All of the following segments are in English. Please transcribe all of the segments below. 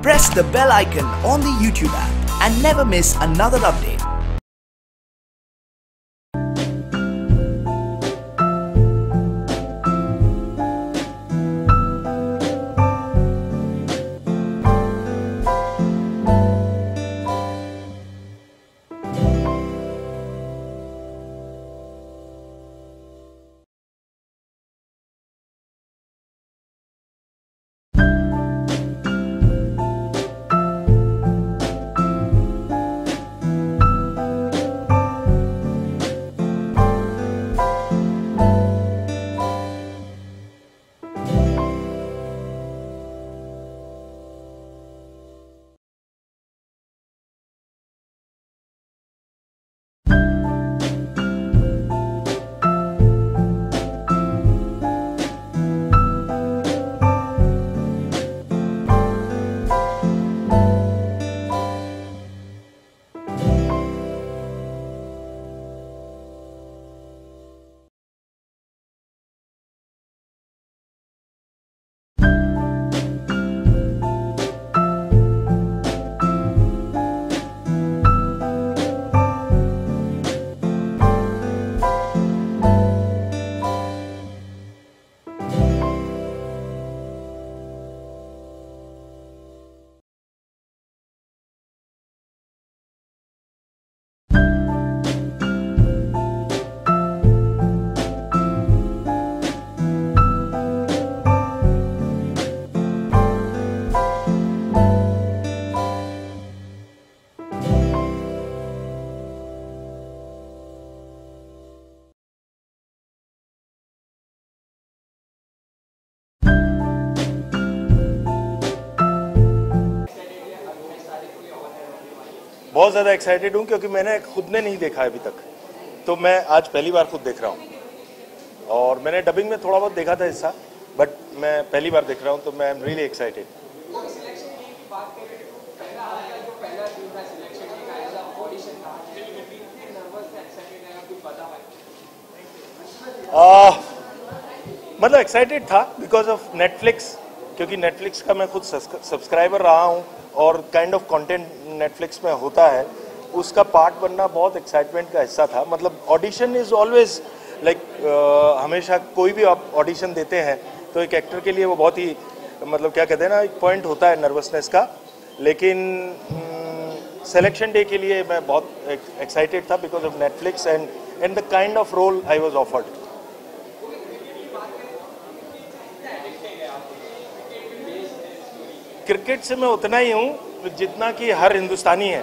Press the bell icon on the YouTube app and never miss another update. बहुत ज़्यादा excited हूँ क्योंकि मैंने खुद ने नहीं देखा है अभी तक, तो मैं आज पहली बार खुद देख रहा हूँ। और मैंने डबिंग में थोड़ा बहुत देखा था हिस्सा, बट मैं पहली बार देख रहा हूँ, तो मैं एम रियली एक्साइटेड। मतलब एक्साइटेड था बिकॉज ऑफ नेटफ्लिक्स, क्योंकि नेटफ्लिक्स का मैं खुद सब्सक्राइबर रहा हूँ और काइंड ऑफ कंटेंट नेटफ्लिक्स में होता है, उसका पार्ट बनना बहुत एक्साइटमेंट का हिस्सा था। मतलब ऑडिशन इज़ ऑलवेज लाइक, हमेशा कोई भी आप ऑडिशन देते हैं तो एक एक्टर के लिए वो बहुत ही मतलब क्या कहते हैं ना, एक पॉइंट होता है नर्वसनेस का। लेकिन सिलेक्शन डे के लिए मैं बहुत एक्साइटेड था because of Netflix and the kind of role I was offered. Cricket से मैं उतना ही हूँ जितना कि हर हिंदुस्तानी है,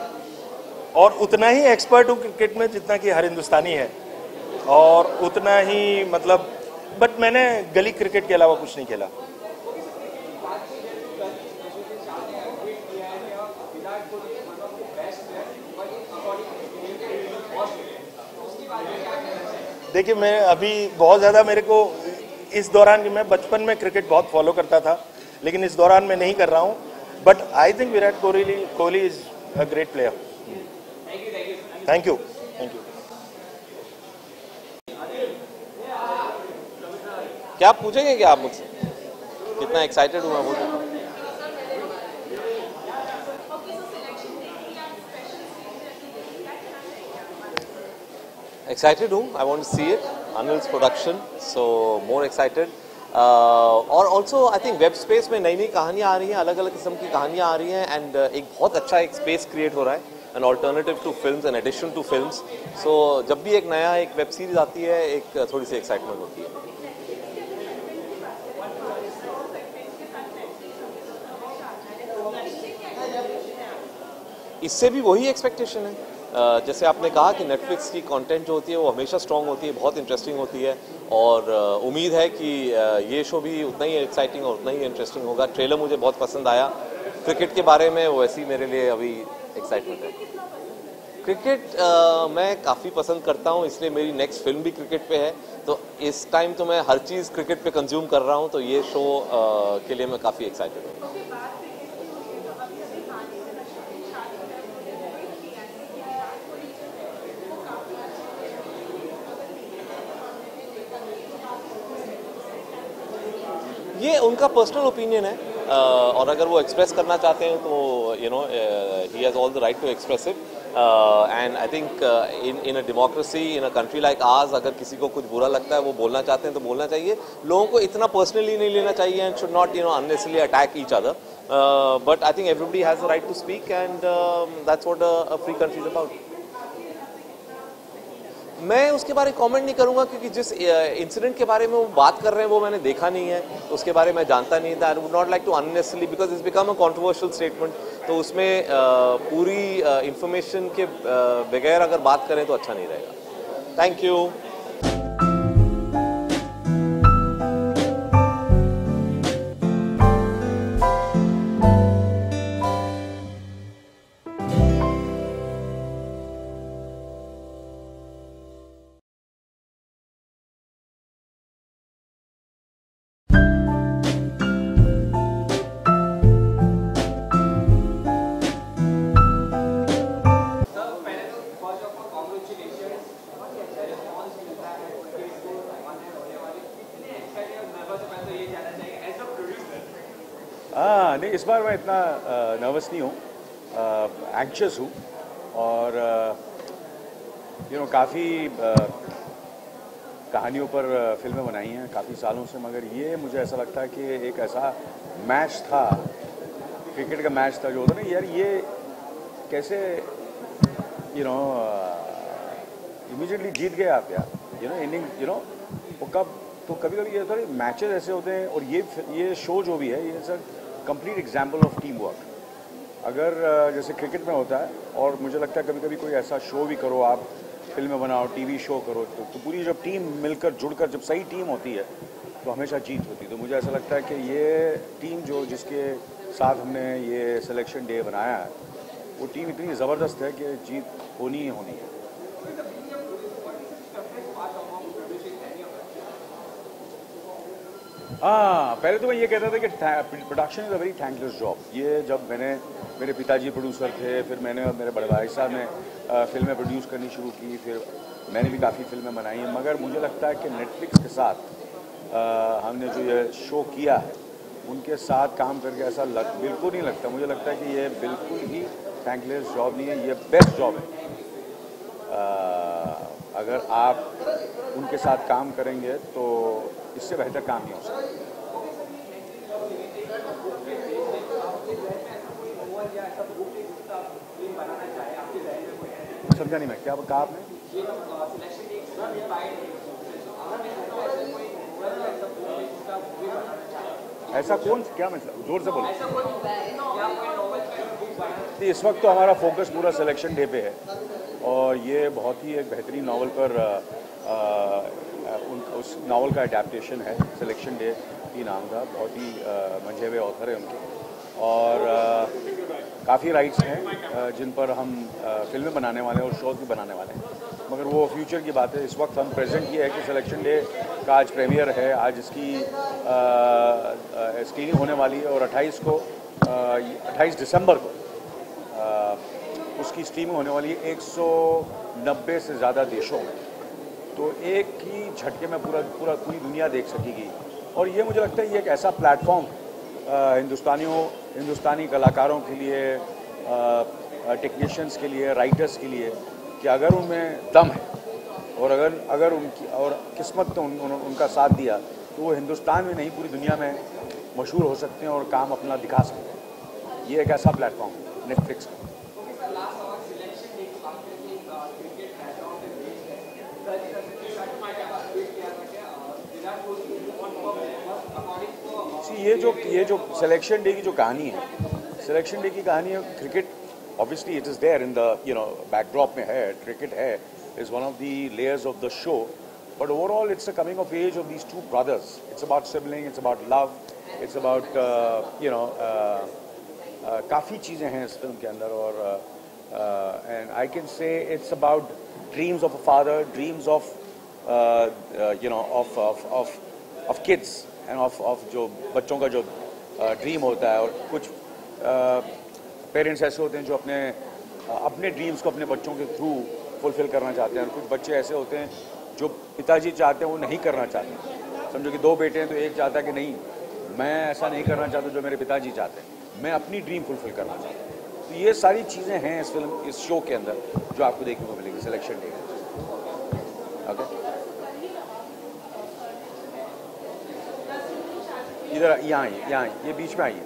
और उतना ही एक्सपर्ट हूँ क्रिकेट में जितना कि हर हिंदुस्तानी है, और उतना ही मतलब, बट मैंने गली क्रिकेट के अलावा कुछ नहीं खेला। देखिए, मैं अभी बहुत ज़्यादा मेरे को इस दौरान, मैं बचपन में क्रिकेट बहुत फॉलो करता था, लेकिन इस दौरान मैं नहीं कर रहा हूँ, but I think Virat Kohli is a great player. Thank you. क्या आप पूछेंगे क्या आप मुझसे, कितना एक्साइटेड हूँ मैं वो? एक्साइटेड हूँ, I want to see it, Anil's production, so more excited. और also I think web space में नई नई कहानियाँ आ रही हैं, अलग अलग किस्म की कहानियाँ आ रही हैं, एंड एक बहुत अच्छा एक स्पेस क्रिएट हो रहा है, an alternative to films, an addition to films. So जब भी एक नया एक वेब सीरीज आती है, एक थोड़ी सी एक्साइटमेंट होती है। इससे भी वही एक्सपेक्टेशन है। जैसे आपने कहा कि नेटफ्लिक्स की कंटेंट जो होती है वो हमेशा स्ट्रॉन्ग होती है, बहुत इंटरेस्टिंग होती है, और उम्मीद है कि ये शो भी उतना ही एक्साइटिंग और उतना ही इंटरेस्टिंग होगा। ट्रेलर मुझे बहुत पसंद आया क्रिकेट के बारे में, वो ऐसी मेरे लिए अभी एक्साइटमेंट है। क्रिकेट मैं काफ़ी पसंद करता हूँ, इसलिए मेरी नेक्स्ट फिल्म भी क्रिकेट पे है, तो इस टाइम तो मैं हर चीज़ क्रिकेट पे कंज्यूम कर रहा हूँ, तो ये शो के लिए मैं काफ़ी एक्साइटेड हूँ। ये उनका पर्सनल ओपिनियन है। और अगर वो एक्सप्रेस करना चाहते हैं तो you know he has all the right to express it. And I think in a democracy, in a country like ours, अगर किसी को कुछ बुरा लगता है, वो बोलना चाहते हैं तो बोलना चाहिए। लोगों को इतना पर्सनली नहीं लेना चाहिए and should not unnecessarily attack each other. But I think everybody has the right to speak and that's what a free country is about. मैं उसके बारे में कमेंट नहीं करूंगा क्योंकि जिस इंसिडेंट के बारे में वो बात कर रहे हैं वो मैंने देखा नहीं है, उसके बारे में जानता नहीं था। I would not like to unnecessarily because it's become a controversial statement, तो उसमें पूरी इंफॉर्मेशन के बगैर अगर बात करें तो अच्छा नहीं रहेगा। Thank you. हाँ नहीं, इस बार मैं इतना नर्वस नहीं हूँ, एंक्शस हूँ और काफ़ी कहानियों पर फिल्में बनाई हैं काफ़ी सालों से, मगर ये मुझे ऐसा लगता है कि एक ऐसा मैच था, क्रिकेट का मैच था जो होता ना यार, ये कैसे इमीडिएटली जीत गए आप यार, इनिंग वो कब तो कभी कभी ये होता है मैचेस ऐसे होते हैं। और ये शो जो भी है ये sir complete example of team work. अगर जैसे क्रिकेट में होता है, और मुझे लगता है कभी कभी कोई ऐसा शो भी करो, आप फिल्में बनाओ, टीवी शो करो, तो पूरी जब टीम मिलकर जुड़कर जब सही टीम होती है तो हमेशा जीत होती है। तो मुझे ऐसा लगता है कि ये टीम जिसके साथ हमने ये सिलेक्शन डे बनाया है, वो टीम इतनी ज़बरदस्त है कि जीत होनी ही होनी है। हाँ, पहले तो मैं ये कहता था कि production is a very thankless job. ये जब मेरे पिताजी प्रोड्यूसर थे, फिर मैंने और मेरे बड़े भाई साहब ने फिल्में प्रोड्यूस करनी शुरू की, फिर मैंने भी काफ़ी फिल्में बनाई हैं। मगर मुझे लगता है कि नेटफ्लिक्स के साथ हमने जो ये शो किया है, उनके साथ काम करके ऐसा बिल्कुल नहीं लगता। मुझे लगता है कि ये बिल्कुल ही थैंकलेस जॉब नहीं है, ये बेस्ट जॉब है। अगर आप उनके साथ काम करेंगे तो इससे बेहतर काम नहीं हो सकता। समझा नहीं मैं, क्या कहा आपने? ऐसा कौन, क्या मतलब, जोर से बोलो। इस वक्त तो हमारा फोकस पूरा सिलेक्शन डे पे है, और ये बहुत ही एक बेहतरीन नावल पर उस नावल का अडेप्टेशन है। सिलेक्शन डे ही नाम था, बहुत ही मंझे हुए ऑथर है उनके, और काफ़ी राइट्स हैं जिन पर हम फिल्में बनाने वाले हैं और शोज भी बनाने वाले हैं, मगर वो फ्यूचर की बात है। इस वक्त हम प्रेजेंट ये है कि सिलेक्शन डे का आज प्रीमियर है, आज इसकी स्क्रीनिंग होने वाली है, और 28 दिसंबर को उसकी स्ट्रीमिंग होने वाली है 190 से ज़्यादा देशों में। तो एक ही झटके में पूरी दुनिया देख सकेगी। और ये मुझे लगता है ये एक ऐसा प्लेटफॉर्म हिंदुस्तानी कलाकारों के लिए, टेक्नीशियंस के लिए, राइटर्स के लिए, कि अगर उनमें दम है और अगर उनकी और किस्मत तो उनका साथ दिया, तो वो हिंदुस्तान में नहीं पूरी दुनिया में मशहूर हो सकते हैं और काम अपना दिखा सकते हैं। ये एक ऐसा प्लेटफॉर्म है नेटफ्लिक्स का। ये जो सिलेक्शन डे की जो कहानी है, सिलेक्शन डे की कहानी है, cricket obviously it is there in the backdrop में है, क्रिकेट है, is one of the layers of the show, but overall it's a coming of age of these two brothers. It's about sibling, it's about love, it's about काफ़ी चीज़ें हैं इस film के अंदर, और and I can say it's about dreams of a father, dreams of of kids and of जो बच्चों का जो ड्रीम होता है। और कुछ पेरेंट्स ऐसे होते हैं जो अपने ड्रीम्स को अपने बच्चों के थ्रू फुलफिल करना चाहते हैं, और कुछ बच्चे ऐसे होते हैं जो पिताजी चाहते हैं वो नहीं करना चाहते। समझो कि 2 बेटे हैं तो एक चाहता है कि नहीं, मैं ऐसा नहीं करना चाहता जो मेरे पिताजी चाहते हैं, मैं अपनी ड्रीम फुलफिल करना चाहता हूँ। तो ये सारी चीज़ें हैं इस फिल्म, इस शो के अंदर जो आपको देखने को मिलेगी सिलेक्शन डे। ओके, इधर यहाँ आइए, यहाँ आइए, ये बीच में आइए।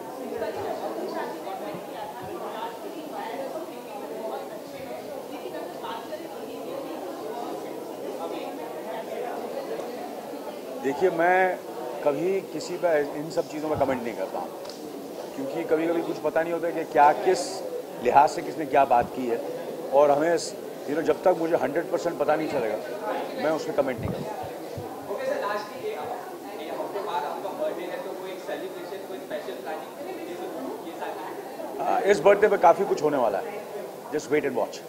देखिए, मैं कभी किसी पर इन सब चीज़ों में कमेंट नहीं करता हूँ, क्योंकि कभी कभी कुछ पता नहीं होता कि क्या किस लिहाज से किसने क्या बात की है, और हमें जब तक मुझे 100% पता नहीं चलेगा मैं उस पर कमेंट नहीं करूँगा। इस बर्थडे पे काफ़ी कुछ होने वाला है, just wait and watch.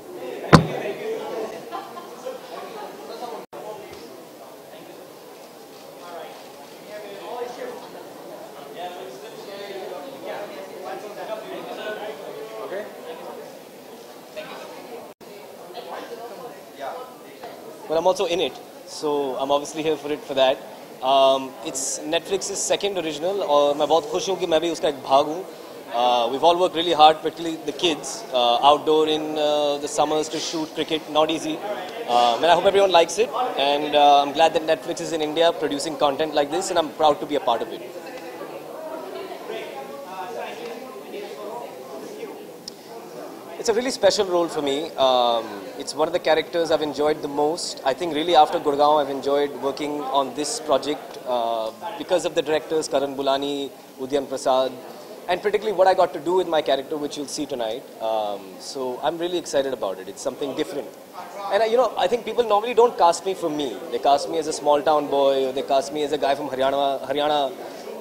Well, I'm also in it, so I'm obviously here for it for that. It's Netflix's second original, और मैं बहुत खुश हूँ कि मैं भी उसका एक भाग हूँ. We've all worked really hard, particularly the kids, outdoor in the summers to shoot cricket. Not easy. And I hope everyone likes it. And I'm glad that Netflix is in India producing content like this, and I'm proud to be a part of it. It's a really special role for me. It's one of the characters I've enjoyed the most. I think really after Gurgaon, I've enjoyed working on this project because of the directors Karan Bulani, Udyan Prasad, and particularly what I got to do with my character, which you'll see tonight. So I'm really excited about it. It's something different. And I think people normally don't cast me for me. They cast me as a small town boy, or they cast me as a guy from Haryana,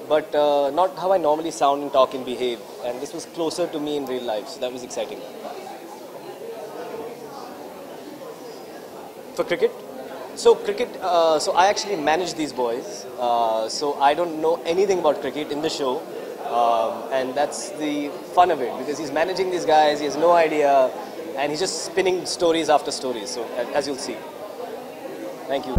but not how I normally sound and talk and behave. And this was closer to me in real life, so that was exciting. For cricket? So I actually manage these boys. So I don't know anything about cricket in the show. And that's the fun of it, because he's managing these guys, he has no idea, and he's just spinning stories after stories, so as you'll see. Thank you.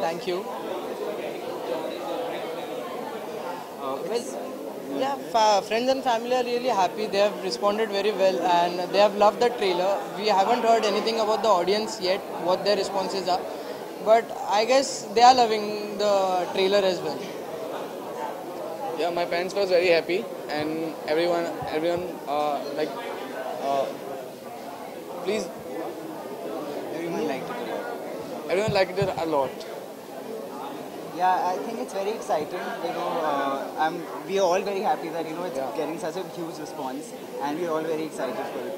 Thank you. Friends and family are really happy. They have responded very well and they have loved the trailer. We haven't heard anything about the audience yet, what their responses are. But I guess they are loving the trailer as well. Yeah, my parents was very happy, and everyone please. Everyone liked it a lot. Yeah, I think it's very exciting. We are all very happy that it's getting such a huge response, and we're all very excited for it.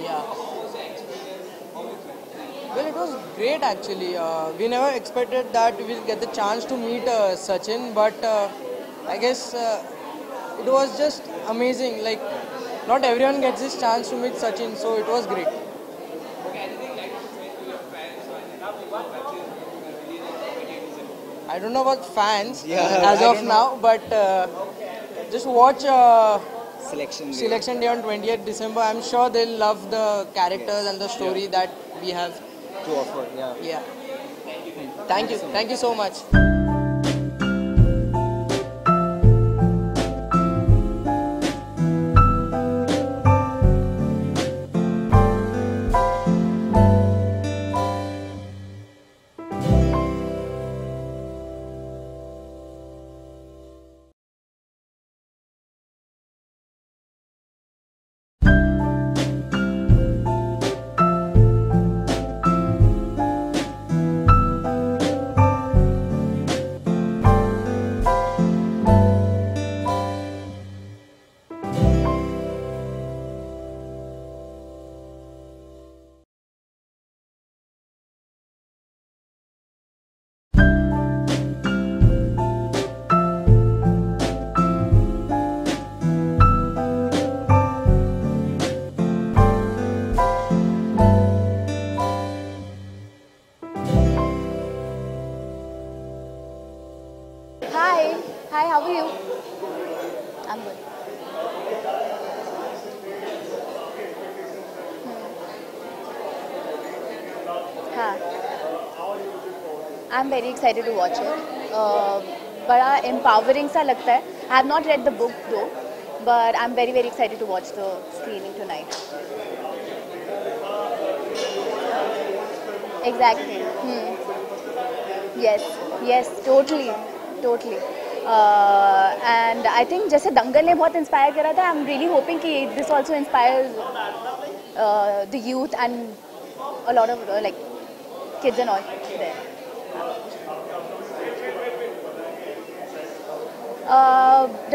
Yeah. Well, it was great actually. We never expected that we'll get the chance to meet Sachin, but I guess it was just amazing. Like, not everyone gets this chance to meet Sachin, so it was great. I don't know about fans as of now, but just watch Selection Day on 20th December. I'm sure they'll love the characters and the story that we have To offer, Yeah. Thank you. Thank you so much. Hi, how are you? I'm good. हाँ, I am very excited to watch it. बड़ा empowering सा लगता है. I have not read the book though, but I am very excited to watch the screening tonight. Exactly. yes, totally. And I think जैसे दंगल ने बहुत inspire करा था, I'm really hoping कि this also inspires the youth and a lot of like kids and all there.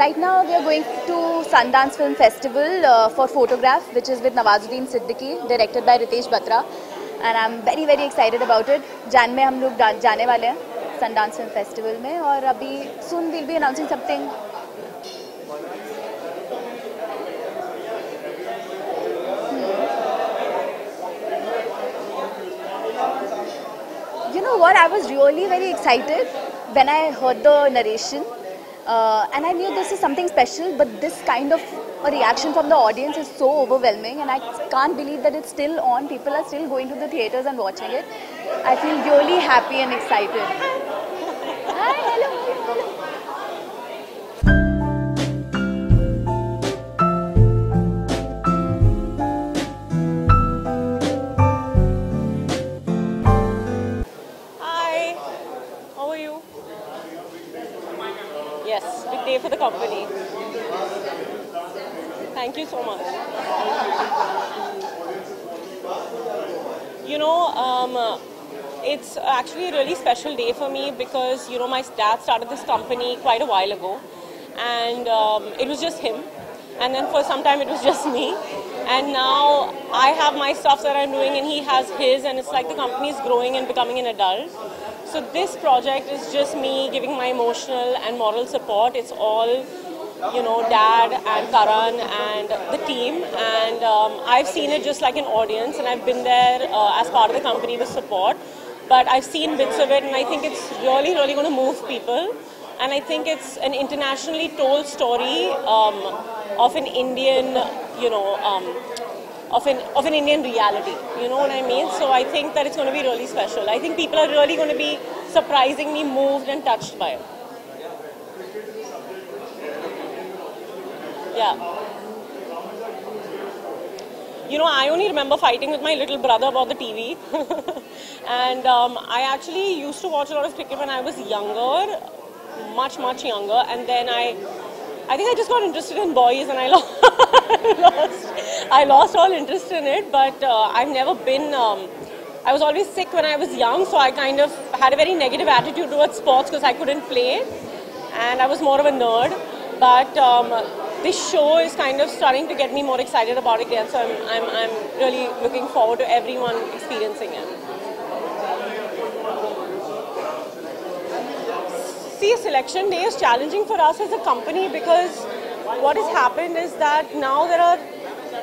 Right now we are going to Sundance Film Festival for photograph, which is with Nawazuddin Siddiqui, directed by Ritesh Batra, and I'm very excited about it. Jan में हम लोग जाने वाले हैं Sundance Film Festival में, और अभी soon we'll be announcing something. You know what? I was really very excited when I heard the narration, and I knew this is something special. But this kind of a reaction from the audience is so overwhelming, and I can't believe that it's still on. People are still going to the theaters and watching it. I feel really happy and excited. Hi, hello. Hi, how are you? Yes, big day for the company. Thank you so much. You know, it's actually a really special day for me because, you know, my dad started this company quite a while ago, and it was just him, and then for some time it was just me, and now I have my stuff that I'm doing and he has his, and it's like the company is growing and becoming an adult. So this project is just me giving my emotional and moral support. It's all, you know, Dad and Karan and the team, and I've seen it just like an audience, and I've been there as part of the company with support, but I've seen bits of it, and I think it's really going to move people, and I think it's an internationally told story of an Indian, you know, of an Indian reality, you know what I mean? So I think that it's going to be really special. I think people are really going to be surprisingly moved and touched by it. Yeah. You know, I only remember fighting with my little brother about the TV. And I actually used to watch a lot of cricket when I was younger, much younger. And then I think I just got interested in boys, and I lost all interest in it. But I've never been, I was always sick when I was young, so I kind of had a very negative attitude towards sports because I couldn't play. And I was more of a nerd. But this show is kind of starting to get me more excited about it again, so I'm really looking forward to everyone experiencing it. See, selection day is challenging for us as a company because what has happened is that now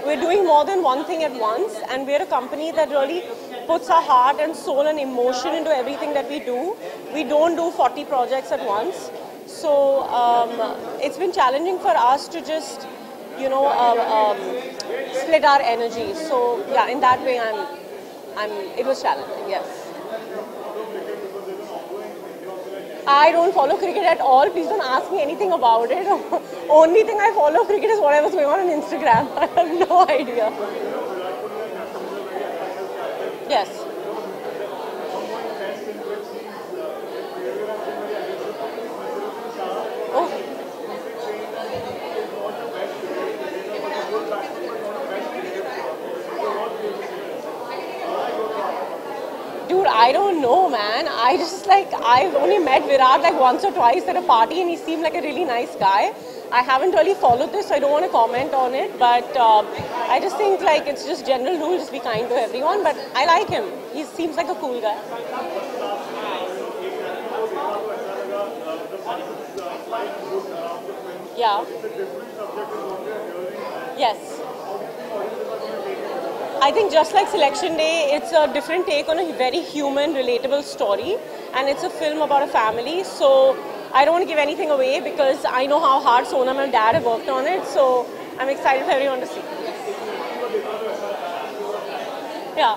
we're doing more than one thing at once, and we're a company that really puts our heart and soul and emotion into everything that we do. We don't do 40 projects at once. So it's been challenging for us to just, you know, split our energy. So yeah, in that way, it was challenging. Yes. I don't follow cricket at all. Please don't ask me anything about it. Only thing I follow cricket is whatever's going on Instagram. I have no idea. Yes. Dude, I don't know, man. I've only met Virat like once or twice at a party, and he seemed like a really nice guy. I haven't really followed this, so I don't want to comment on it, but I just think like it's just general rule, just be kind to everyone, but I like him. He seems like a cool guy. Yeah. Yes. I think just like Selection Day, it's a different take on a very human, relatable story, and it's a film about a family, so I don't want to give anything away because I know how hard Sonam and Dad have worked on it, so I'm excited for everyone to see. Yeah.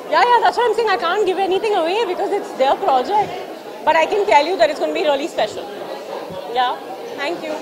Yeah, that's what I'm saying. I can't give anything away because it's their project. But I can tell you that it's going to be really special. Yeah, thank you.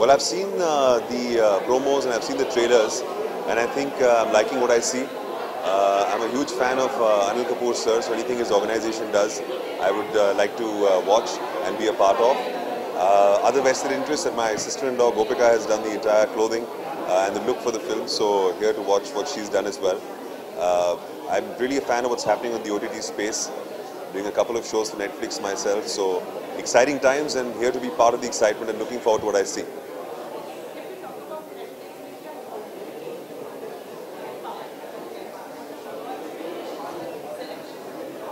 Well, I've seen the promos and I've seen the trailers, and I think I'm liking what I see. I'm a huge fan of Anil Kapoor sir, so anything his organization does, I would like to watch and be a part of. Other vested interests, that my sister-in-law Gopika has done the entire clothing and the look for the film, so here to watch what she's done as well. I'm really a fan of what's happening in the OTT space, doing a couple of shows for Netflix myself, so exciting times, and here to be part of the excitement and looking forward to what I see.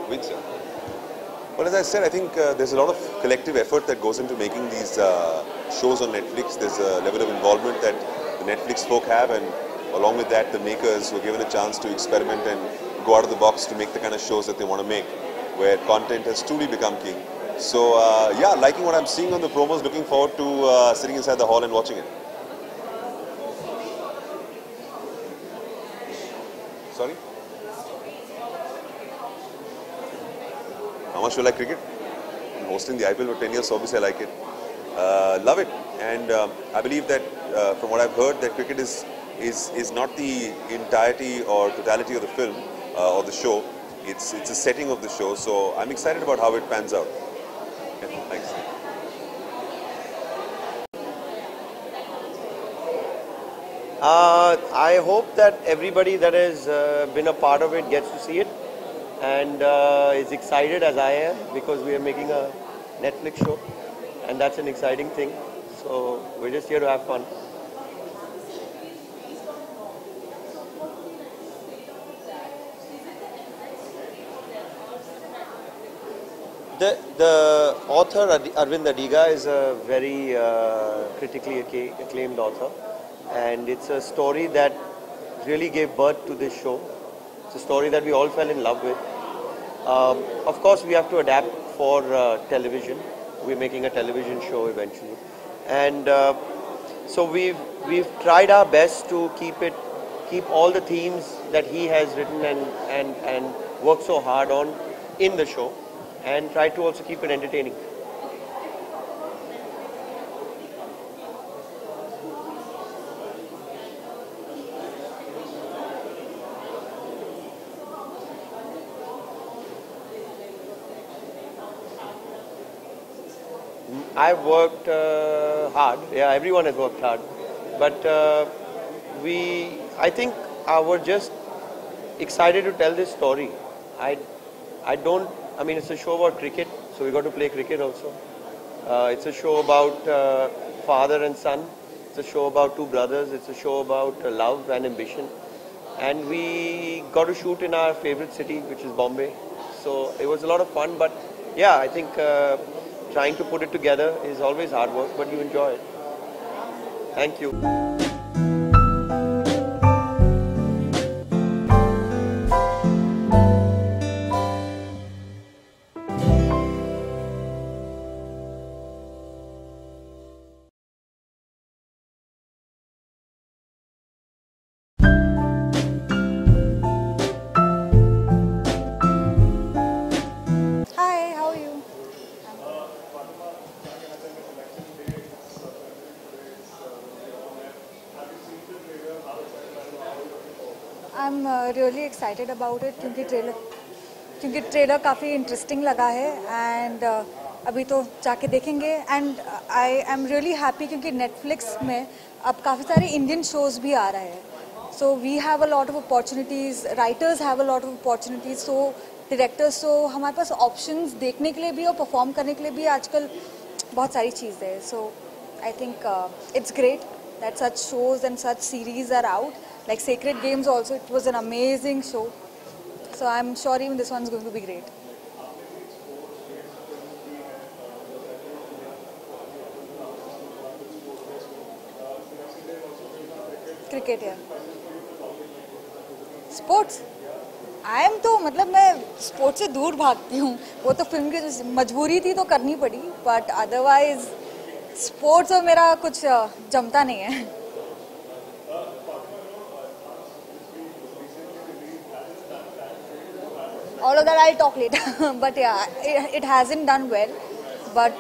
Which, well, as I said, I think there's a lot of collective effort that goes into making these shows on Netflix. There's a level of involvement that the Netflix folk have, and along with that, the makers were given a chance to experiment and go out of the box to make the kind of shows that they want to make, where content has truly become king. So, yeah, liking what I'm seeing on the promos, looking forward to sitting inside the hall and watching it. Sorry? How much do you like cricket? I'm hosting the IPL for 10 years, so obviously I like it. Love it. And I believe that from what I've heard, that cricket is not the entirety or totality of the film or the show. It's a setting of the show, so I'm excited about how it pans out. Yeah, thanks. I hope that everybody that has been a part of it gets to see it and is excited as I am, because we are making a Netflix show and that's an exciting thing. So we're just here to have fun. The author Arvind Adiga is a very critically acclaimed author, and it's a story that really gave birth to this show. It's a story that we all fell in love with. Of course, we have to adapt for television. We're making a television show eventually, and so we've tried our best to keep all the themes that he has written and worked so hard on in the show, and try to also keep it entertaining. I've worked hard. Yeah, everyone has worked hard. But I think we're just excited to tell this story. I mean, it's a show about cricket, so we got to play cricket also. It's a show about father and son. It's a show about two brothers. It's a show about love and ambition. And we got to shoot in our favorite city, which is Bombay. So it was a lot of fun. But yeah, I think trying to put it together is always hard work, but you enjoy it. Thank you. Hi, how are you? I'm really excited about it क्योंकि trailer काफ़ी interesting लगा है and अभी तो जाके देखेंगे and I am really happy क्योंकि Netflix में अब काफ़ी सारे इंडियन शोज़ भी आ रहे हैं so we have a lot of opportunities writers have a lot of opportunities so directors तो हमारे पास ऑप्शंस देखने के लिए भी और परफॉर्म करने के लिए भी आजकल बहुत सारी चीज़ें हैं so I think it's great that such shows and such series are out like Sacred Games also, it was an amazing show. So I'm sure even this one's going to be great. Cricket, yeah. Sports. I am तो मतलब मैं sports से दूर भागती हूँ वो तो film की मजबूरी थी तो करनी पड़ी बट अदरवाइज स्पोर्ट्स और मेरा कुछ जमता नहीं है all of that I'll talk later but yeah it hasn't done well but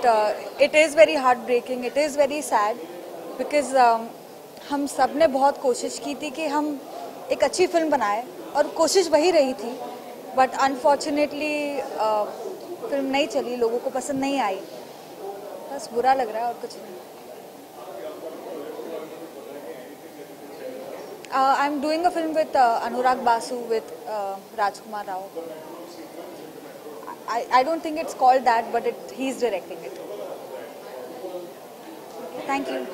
it is very heartbreaking it is very sad because हम सब ने बहुत कोशिश की थी कि हम एक अच्छी फिल्म बनाए और कोशिश वही रही थी but unfortunately फिल्म नहीं चली लोगों को पसंद नहीं आई बस बुरा लग रहा है और कुछ नहीं I'm doing a film with Anurag Basu with Rajkumar Rao. I don't think it's called that, but he's directing it. Thank you.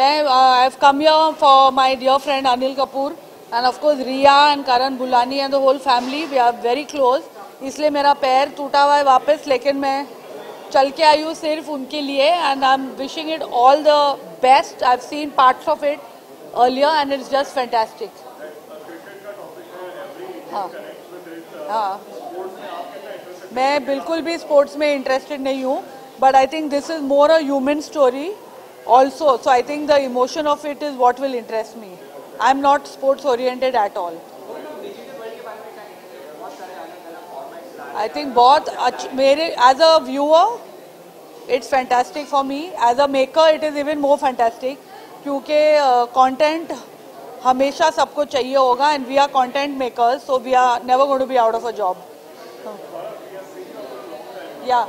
I have come here for my dear friend Anil Kapoor and of course Riya and Karan Bulani and the whole family. We are very close. इसलिए मेरा पैर टूटा हुआ है वापस, लेकिन मैं चल के आई हूँ सिर्फ उनके लिए and I'm wishing it all the best. I've seen parts of it earlier and it's just fantastic. हाँ, मैं बिल्कुल भी स्पोर्ट्स में इंटरेस्टेड नहीं हूँ, but I think this is more a human story also. So I think the emotion of it is what will interest me. I'm not sports oriented at all. I think बहुत मेरे as a viewer it's fantastic for me. As a maker it is even more fantastic क्योंकि content हमेशा सबको चाहिए होगा and we are content makers, so we are never going to be out of a job. Yeah.